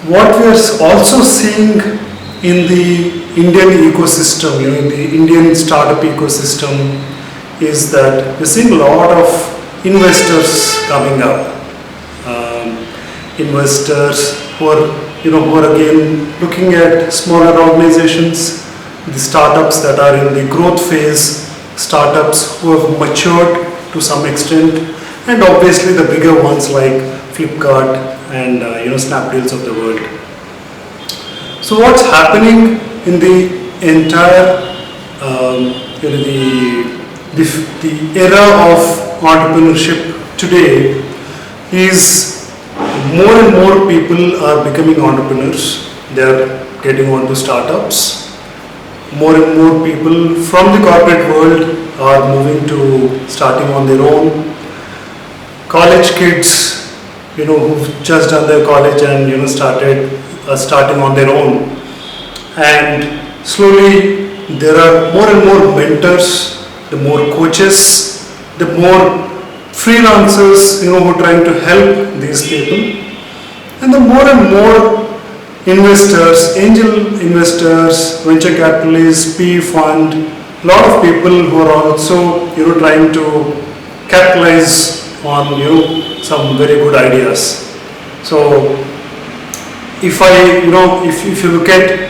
what we are also seeing in the Indian ecosystem, in the Indian startup ecosystem, is that we're seeing a lot of investors coming up. Investors who are again looking at smaller organizations, the startups that are in the growth phase, startups who have matured to some extent, and obviously the bigger ones like Flipkart and Snapdeals of the world. So what's happening in the entire the era of entrepreneurship today is more and more people are becoming entrepreneurs. They are getting onto startups. More and more people from the corporate world are moving to starting on their own. College kids, who've just done their college and starting on their own. And slowly there are more and more mentors, the more coaches, the more freelancers, who are trying to help these people, and the more and more investors, angel investors, venture capitalists, PE fund, a lot of people who are also, trying to capitalize on, some very good ideas. So, if you look at,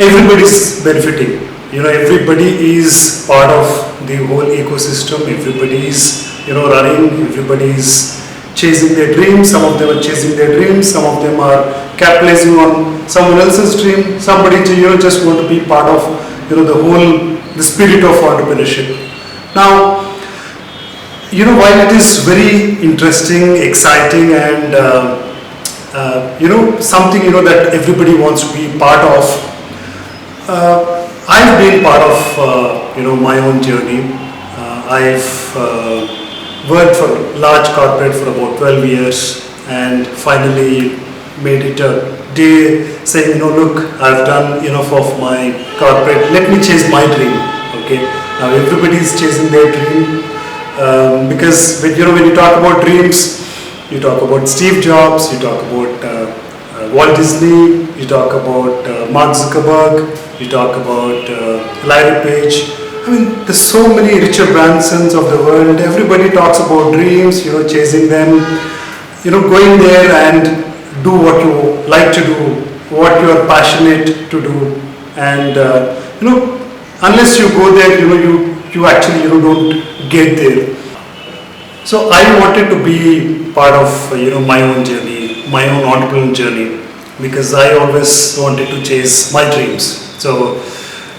everybody's benefiting. Everybody is part of the whole ecosystem. Everybody is running, everybody is chasing their dreams. Some of them are chasing their dreams, some of them are capitalizing on someone else's dream. Somebody just want to be part of the spirit of entrepreneurship. Now, while it is very interesting, exciting, and something that everybody wants to be part of, I've been part of my own journey. I've worked for large corporate for about 12 years and finally made it a day saying, look, I've done enough of my corporate, let me chase my dream. Okay, now everybody is chasing their dream, because when you talk about dreams, you talk about Steve Jobs, you talk about Walt Disney, you talk about Mark Zuckerberg, you talk about Larry Page. I mean, there's so many Richard Bransons of the world. Everybody talks about dreams, chasing them, going there and do what you like to do, what you are passionate to do, and unless you go there, you actually don't get there. So I wanted to be part of my own journey, my own entrepreneurial journey, because I always wanted to chase my dreams. So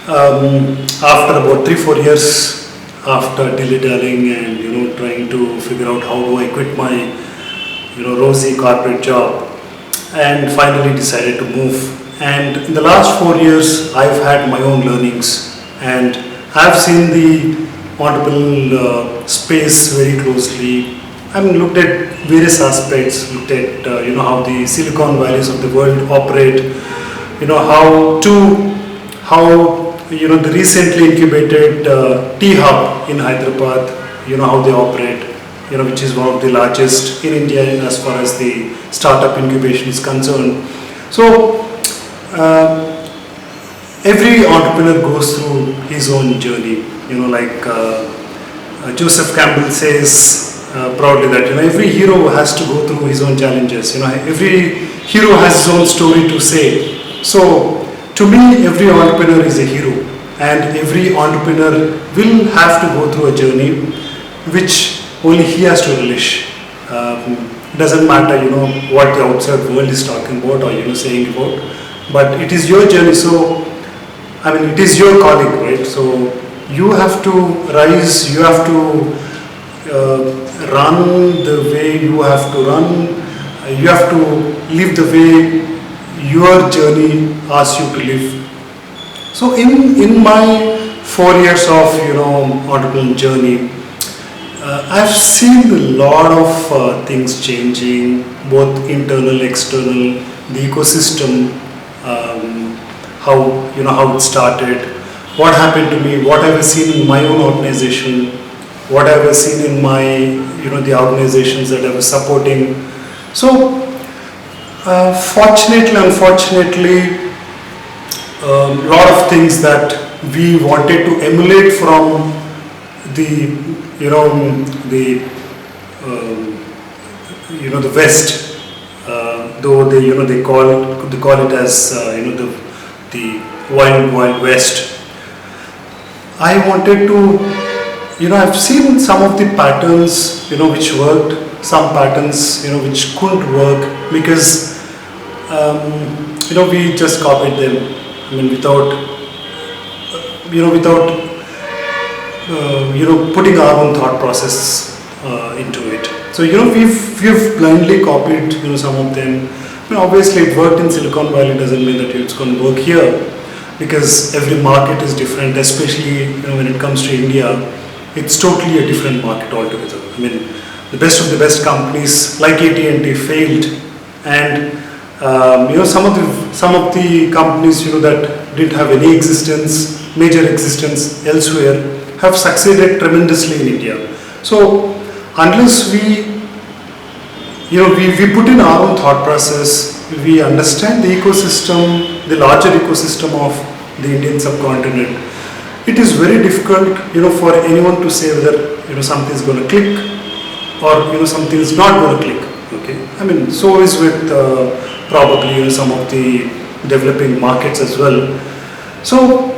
after about 3-4 years, after dilly-dallying and trying to figure out how do I quit my rosy corporate job, and finally decided to move. And in the last 4 years, I've had my own learnings, and I've seen the entrepreneurial space very closely. I mean, looked at various aspects, looked at how the Silicon Valleys of the world operate, how the recently incubated tea hub in Hyderabad, how they operate, which is one of the largest in India as far as the startup incubation is concerned. So every entrepreneur goes through his own journey, like Joseph Campbell says proudly that every hero has to go through his own challenges. Every hero has his own story to say. So to me, every entrepreneur is a hero, and every entrepreneur will have to go through a journey which only he has to relish. Doesn't matter, what the outside world is talking about or saying about, but it is your journey. So, I mean, it is your calling, right? So you have to rise, you have to run the way you have to run, you have to live the way your journey asks you to live. So in my 4 years of entrepreneurial journey, I've seen a lot of things changing, both internal, external, the ecosystem, how it started, what happened to me, what I've seen in my own organization, what I've seen in my the organizations that I was supporting. So Fortunately, unfortunately, a lot of things that we wanted to emulate from the, the, um, the West, though they call it as, the wild West. I wanted to, I've seen some of the patterns, which worked, some patterns, which couldn't work because, we just copied them. I mean, without putting our own thought process into it. So, we've blindly copied, some of them. I mean, obviously, it worked in Silicon Valley doesn't mean that it's going to work here, because every market is different, especially when it comes to India. It's totally a different market altogether. I mean, the best of the best companies like AT&T failed, and some of the companies that didn't have any major existence elsewhere, have succeeded tremendously in India. So unless we put in our own thought process, we understand the ecosystem, the larger ecosystem of the Indian subcontinent, it is very difficult, for anyone to say whether, something is going to click or, something is not going to click. Okay. I mean, so is with probably, some of the developing markets as well. So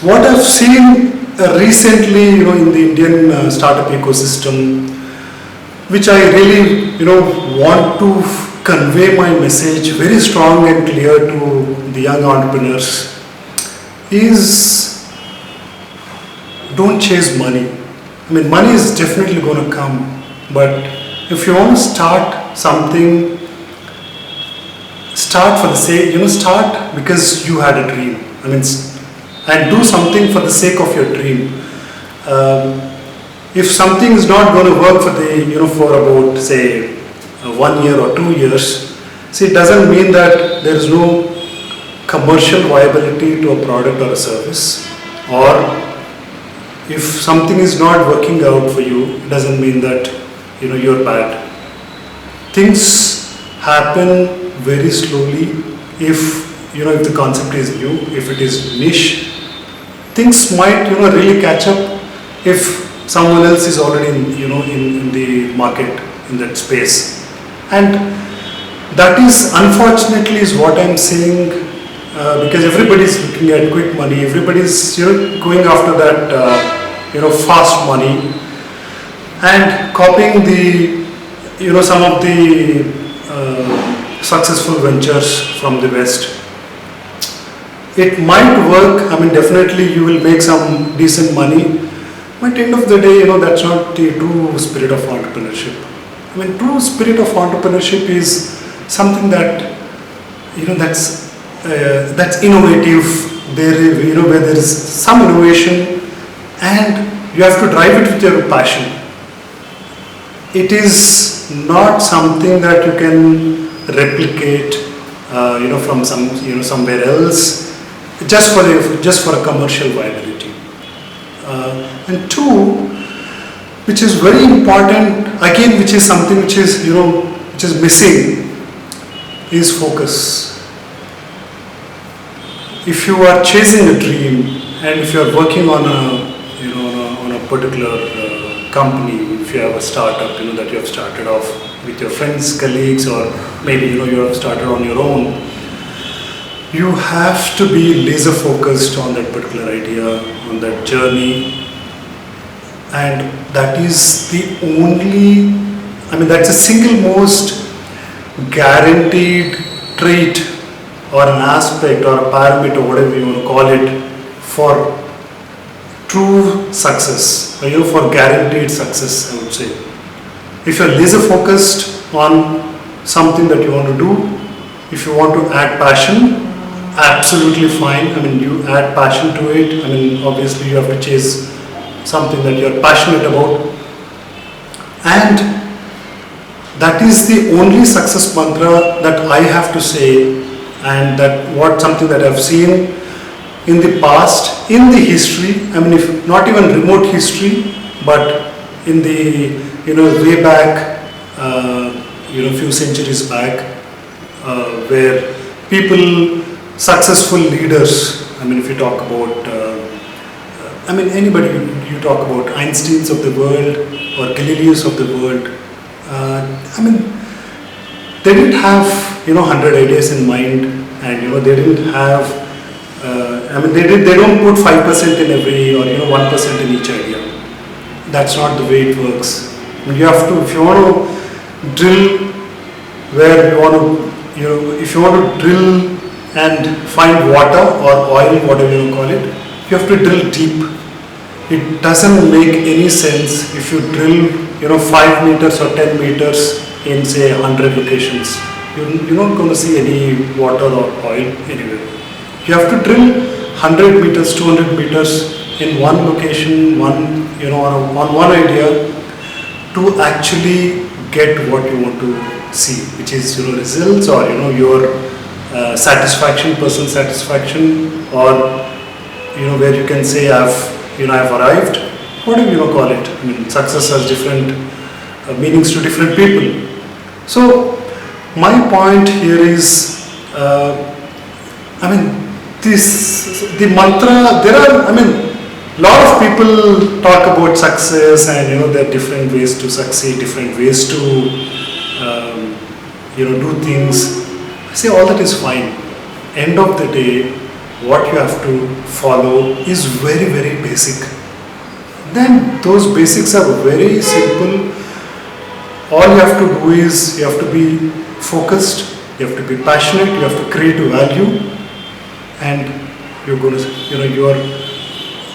what I've seen recently, in the Indian startup ecosystem, which I really, want to convey my message very strong and clear to the young entrepreneurs, is don't chase money. I mean, money is definitely going to come, but if you want to start something, start for the sake, start because you had a dream. I mean, and do something for the sake of your dream. If something is not going to work for for about, say, 1 year or 2 years, see, it doesn't mean that there is no commercial viability to a product or a service. Or if something is not working out for you, it doesn't mean that you're bad. Things happen very slowly. If if the concept is new, if it is niche, things might really catch up if someone else is already in the market, in that space. And that is, unfortunately, is what I'm saying, because everybody is looking at quick money, everybody is going after that fast money, and copying the some of the successful ventures from the West. It might work. I mean, definitely you will make some decent money, but at the end of the day, that's not the true spirit of entrepreneurship. I mean, true spirit of entrepreneurship is something that that's innovative. There where there is some innovation, and you have to drive it with your passion. It is not something that you can replicate, from somewhere else, just for a commercial viability. And two, which is very important again, which is something which is which is missing, is focus. If you are chasing a dream, and if you are working on a particular company, if you have a startup that you have started off with your friends, colleagues, or maybe you have started on your own, you have to be laser focused on that particular idea, on that journey, and that is the only, that's the single most guaranteed trait or an aspect or a parameter, whatever you want to call it, for true success, for guaranteed success, I would say. If you are laser focused on something that you want to do, if you want to add passion, absolutely fine. You add passion to it. Obviously you have to chase something that you are passionate about, and that is the only success mantra that I have to say, and something that I've seen in the past, in the history. If not even remote history, but in the way back, few centuries back, where people, successful leaders, I mean, if you talk about, anybody you talk about, Einsteins of the world or Galileos of the world, they didn't have 100 ideas in mind, and they didn't have they don't put 5% in every, or 1% in each idea. That's not the way it works. You have to, if you want to drill where you want to, if you want to drill and find water or oil, whatever you call it, you have to drill deep. It doesn't make any sense if you drill 5 meters or 10 meters in say 100 locations. You're not going to see any water or oil anywhere. You have to drill 100 meters, 200 meters in one location, on one idea, to actually get what you want to see, which is results, or your satisfaction, personal satisfaction, or where you can say I've arrived, whatever you call it. Success has different meanings to different people. So my point here is, the mantra, there are, lot of people talk about success, and there are different ways to succeed, different ways to do things. I say all that is fine. End of the day, what you have to follow is very, very basic. Then those basics are very simple. All you have to do is you have to be focused, you have to be passionate, you have to create value, and you're going to,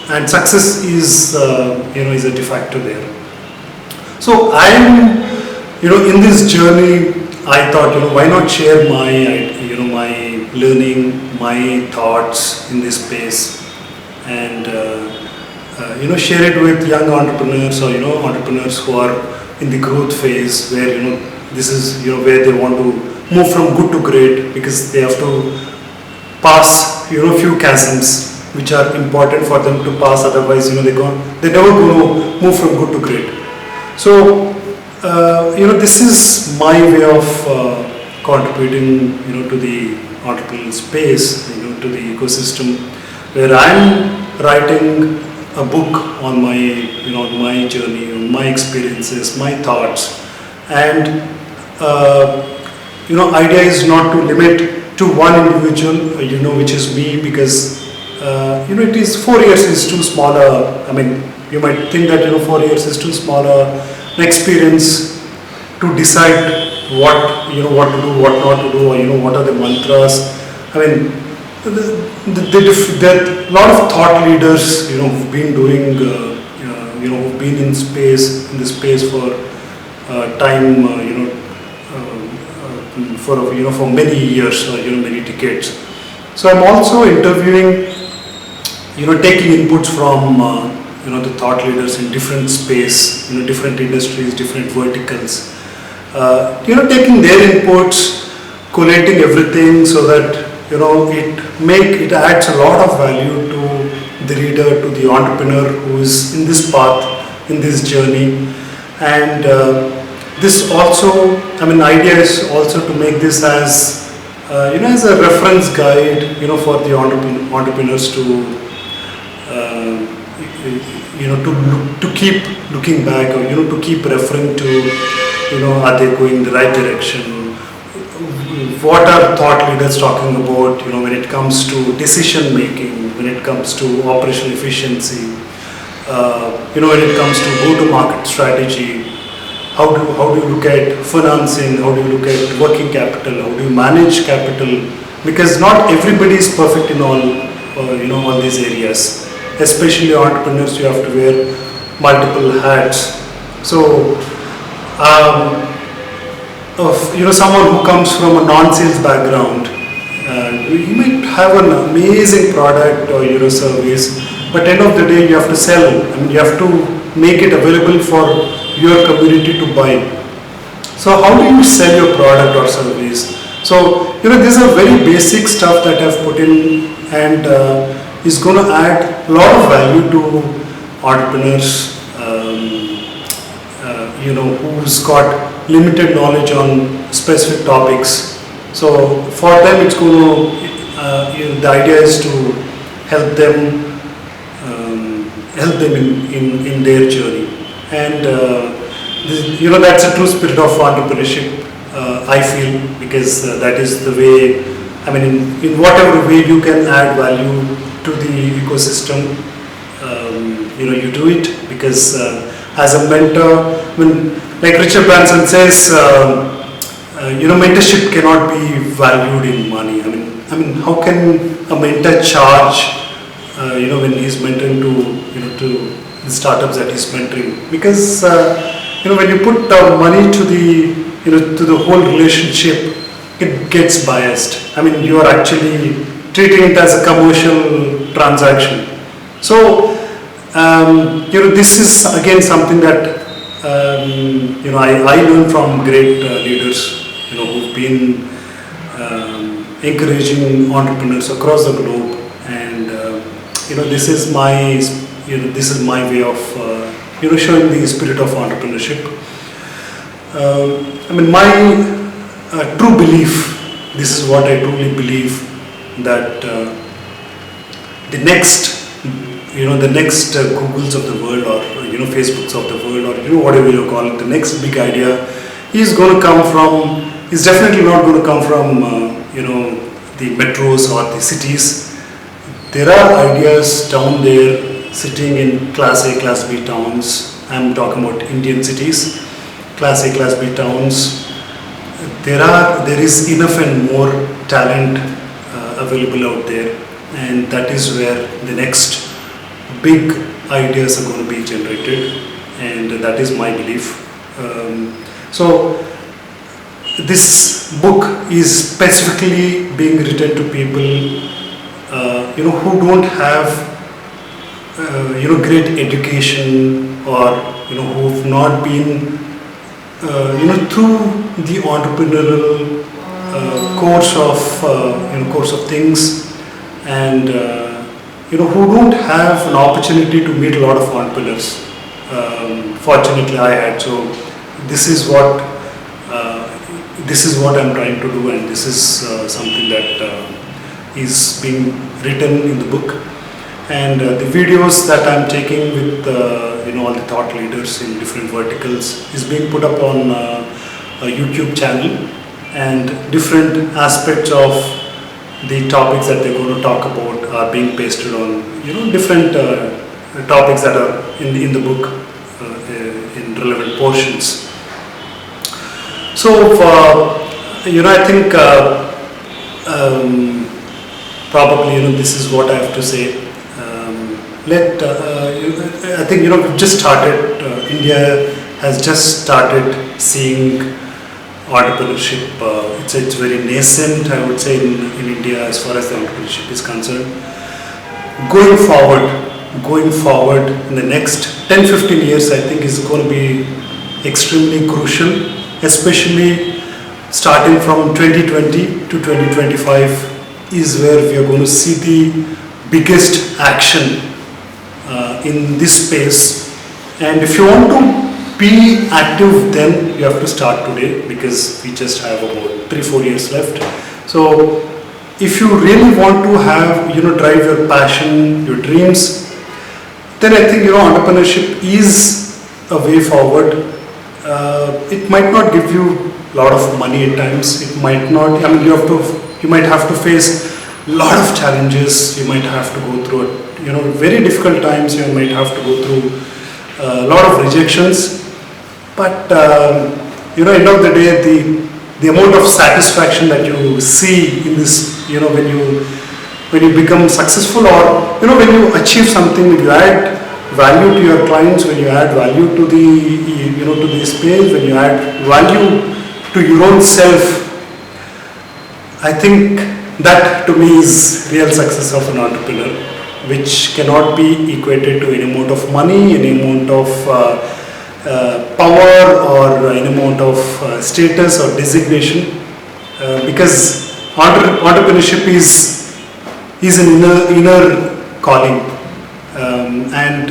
and success is is a de facto there. So I'm in this journey, I thought why not share my my learning, my thoughts in this space, and share it with young entrepreneurs, or entrepreneurs who are in the growth phase, where this is where they want to move from good to great, because they have to pass few chasms which are important for them to pass, otherwise they're never going to move from good to great. So this is my way of contributing to the entrepreneurial space, to the ecosystem, where I'm writing a book on my my journey, on my experiences, my thoughts, and idea is not to limit to one individual, which is me, because it is 4 years is too smaller. You might think that 4 years is too smaller an experience to decide what what to do, what not to do, or what are the mantras. There are a lot of thought leaders who've been doing who've been in the space for time, for many years, or many decades. So I'm also interviewing, taking inputs from the thought leaders in different space, different industries, different verticals, taking their inputs, collating everything, so that it adds a lot of value to the reader, to the entrepreneur who is in this path, in this journey. And this also, idea is also to make this as as a reference guide, for the entrepreneurs to to keep looking back, or to keep referring to, are they going the right direction? What are thought leaders talking about, when it comes to decision making, when it comes to operational efficiency, when it comes to go-to-market strategy? How do you look at financing? How do you look at working capital? How do you manage capital? Because not everybody is perfect in all all these areas. Especially entrepreneurs, you have to wear multiple hats. So, someone who comes from a non-sales background, you might have an amazing product or service, but end of the day you have to sell. You have to make it available for your community to buy. So how do you sell your product or service? So these are very basic stuff that I've put in, and is going to add a lot of value to entrepreneurs, who's got limited knowledge on specific topics. So for them, it's going to, the idea is to help them, in their journey. And that's a true spirit of entrepreneurship, I feel, because that is the way, I mean, in whatever way you can add value to the ecosystem, you do it, because as a mentor, I mean, like Richard Branson says, mentorship cannot be valued in money. I mean, how can a mentor charge, when he's mentoring to the startups that he's mentoring? Because when you put money to the whole relationship, it gets biased. I mean, you are actually treating it as a commercial transaction. So, this is again something that I learned from great leaders, who've been encouraging entrepreneurs across the globe, and this is my way of showing the spirit of entrepreneurship. My true belief, this is what I truly believe, that the next Googles of the world, or Facebooks of the world, or whatever you call it, the next big idea is definitely not going to come from the metros or the cities. There are ideas down there sitting in Class A, Class B towns. I'm talking about Indian cities, Class A, Class B towns. There is enough and more talent available out there, and that is where the next big ideas are going to be generated, and that is my belief. So this book is specifically being written to people who don't have great education, or who've not been through the entrepreneurial course of things, and who don't have an opportunity to meet a lot of entrepreneurs. Fortunately, I had. So this is what I'm trying to do, and this is something that is being written in the book. And the videos that I'm taking with all the thought leaders in different verticals is being put up on a YouTube channel, and different aspects of the topics that they're going to talk about are being pasted on different topics that are in the book, in relevant portions. So I think probably this is what I have to say. I think we've just started. India has just started seeing entrepreneurship. It's very nascent, I would say, in India as far as the entrepreneurship is concerned. Going forward in the next 10-15 years, I think is going to be extremely crucial, especially starting from 2020 to 2025 is where we are going to see the biggest action in this space. And if you want to be active, then you have to start today, because we just have about 3-4 years left. So if you really want to have drive your passion, your dreams, then I think entrepreneurship is a way forward. It might not give you a lot of money at times. It might not. I mean, you might have to face a lot of challenges. You might have to go through very difficult times. You might have to go through a lot of rejections. But end of the day, the amount of satisfaction that you see in this, when you become successful, or when you achieve something, when you add value to your clients, when you add value to the to the space, when you add value to your own self, I think that to me is real success of an entrepreneur, which cannot be equated to any amount of money, any amount of power, or any amount of status or designation, because entrepreneurship is an inner calling, and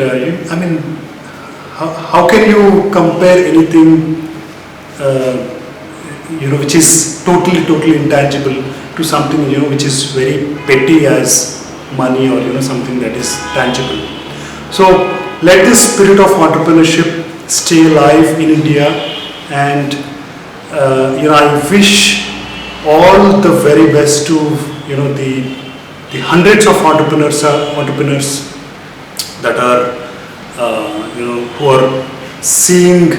how can you compare anything which is totally intangible, to something, which is very petty as money, or something that is tangible. So let this spirit of entrepreneurship stay alive in India, and I wish all the very best to the hundreds of entrepreneurs that are who are seeing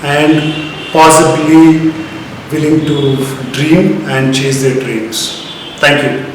and possibly willing to dream and chase their dreams. Thank you.